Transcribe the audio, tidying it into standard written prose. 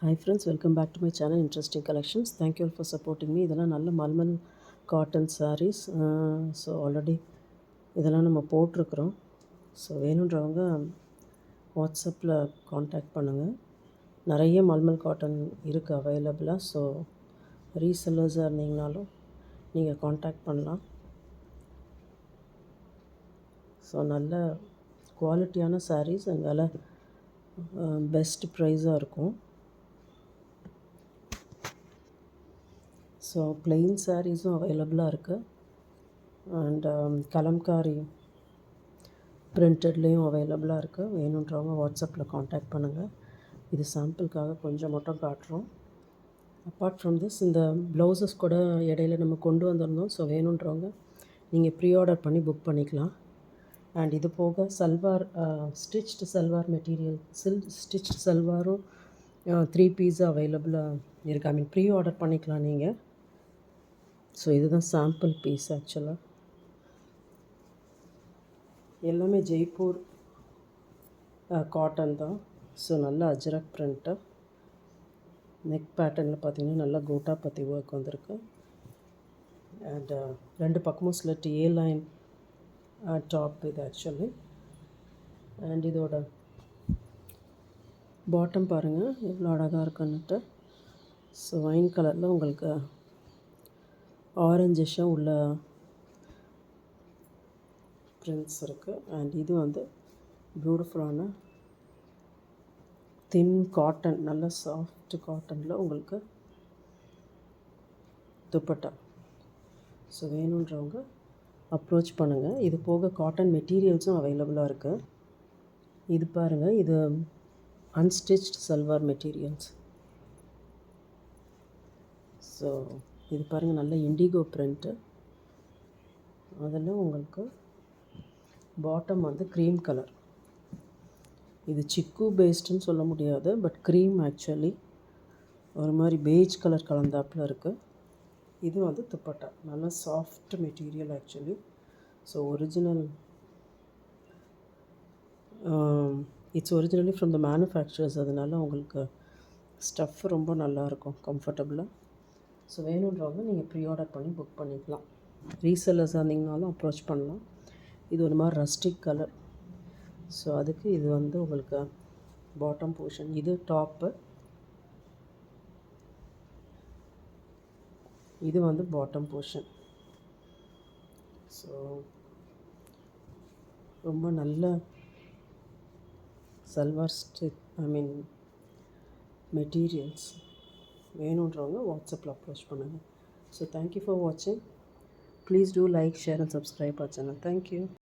Hi friends, welcome back to my channel Interesting Collections. Thank you all for supporting me. இதெல்லாம் நல்ல mulmul cotton sarees. So already இதெல்லாம் நம்ம போட்டிருக்கிறோம். So வேணுன்றவங்க வாட்ஸ்அப்பில் காண்டாக்ட் பண்ணுங்கள். நிறைய மல்மல் காட்டன் இருக்குது அவைலபிளாக. ஸோ ரீசெல்லர்ஸாக இருந்தீங்கனாலும் நீங்கள் காண்டாக்ட் பண்ணலாம். ஸோ நல்ல குவாலிட்டியான sarees அண்ட் விலை பெஸ்ட் ப்ரைஸாக இருக்கும். ஸோ பிளெயின் சாரீஸும் அவைலபிளாக இருக்குது அண்ட் கலம்காரி பிரிண்டட்லேயும் அவைலபிளாக இருக்குது. வேணுன்றவங்க வாட்ஸ்அப்பில் காண்டாக்ட் பண்ணுங்கள். இது சாம்பிளுக்காக கொஞ்சம் மட்டும் காட்டுறோம். அப்பார்ட் ஃப்ரம் திஸ் இந்த ப்ளவுசஸ் கூட இடையில நம்ம கொண்டு வந்திருந்தோம். ஸோ வேணுன்றவங்க நீங்கள் ப்ரீ ஆர்டர் பண்ணி புக் பண்ணிக்கலாம். அண்ட் இது போக salwar stitched salwar material stitched சல்வாரும் 3 பீஸ் அவைலபிளாக இருக்குது. ஐ மீன் ப்ரீ ஆர்டர் பண்ணிக்கலாம் நீங்கள். ஸோ இதுதான் சாம்பிள் பீஸ். ஆக்சுவலாக எல்லாமே ஜெய்ப்பூர் காட்டன் தான். ஸோ நல்ல அஜ்ரக் ப்ரிண்ட்டு. நெக் பேட்டர்னில் பார்த்திங்கன்னா நல்லா கோட்டா பற்றி ஒர்க் வந்திருக்கு. அண்ட் ரெண்டு பக்கமும் ஸ்லிட் ஏ லைன் டாப் இது ஆக்சுவலி. அண்ட் இதோட பாட்டம் பாருங்கள் எவ்வளோ அழகாக இருக்குன்னுட்டு. ஸோ வைன் கலரில் உங்களுக்கு ஆரஞ்சிஷாக உள்ள பிரிண்ட்ஸ் இருக்குது. அண்ட் இது வந்து பியூட்டிஃபுல்லான தின் காட்டன், நல்ல சாஃப்ட் காட்டனில் உங்களுக்கு துப்பட்டா. ஸோ வேணுன்றவங்க அப்ரோச் பண்ணுங்கள். இது போக காட்டன் மெட்டீரியல்ஸும் அவைலபிளாக இருக்குது. இது பாருங்கள், இது அன்ஸ்டிச்ட் சல்வார் மெட்டீரியல்ஸ். ஸோ இது பாருங்கள் நல்ல இண்டிகோ பிரிண்ட்டு. அதில் உங்களுக்கு பாட்டம் வந்து க்ரீம் கலர். இது சிக்கு பேஸ்டுன்னு சொல்ல முடியாது, பட் க்ரீம் ஆக்சுவலி ஒரு மாதிரி பேஜ் கலர் கலந்தாப்பில் இருக்குது. இது வந்து துப்பட்டா, நல்ல soft material actually. So it's originally from the manufacturers. அதனால் உங்களுக்கு ஸ்டஃப் ரொம்ப நல்லாயிருக்கும், கம்ஃபர்டபுளாக. ஸோ வேணுன்றவங்க நீங்கள் ப்ரீ ஆர்டர் பண்ணி புக் பண்ணிக்கலாம். ரீசெல்லர்ஸாக இருந்தீங்கனாலும் அப்ரோச் பண்ணலாம். இது ஒரு மாதிரி ரஸ்டிக் கலர். ஸோ அதுக்கு இது வந்து உங்களுக்கு பாட்டம் போர்ஷன், இது டாப்பு, இது வந்து பாட்டம் போர்ஷன். ஸோ ரொம்ப நல்ல சல்வார் மெட்டீரியல்ஸ். வேணுன்றவங்க வாட்ஸ்அப்பில் அப்ரோச் பண்ணுங்கள். ஸோ தேங்க்யூ ஃபார் வாட்சிங். Please do like, share and subscribe our channel. Thank you.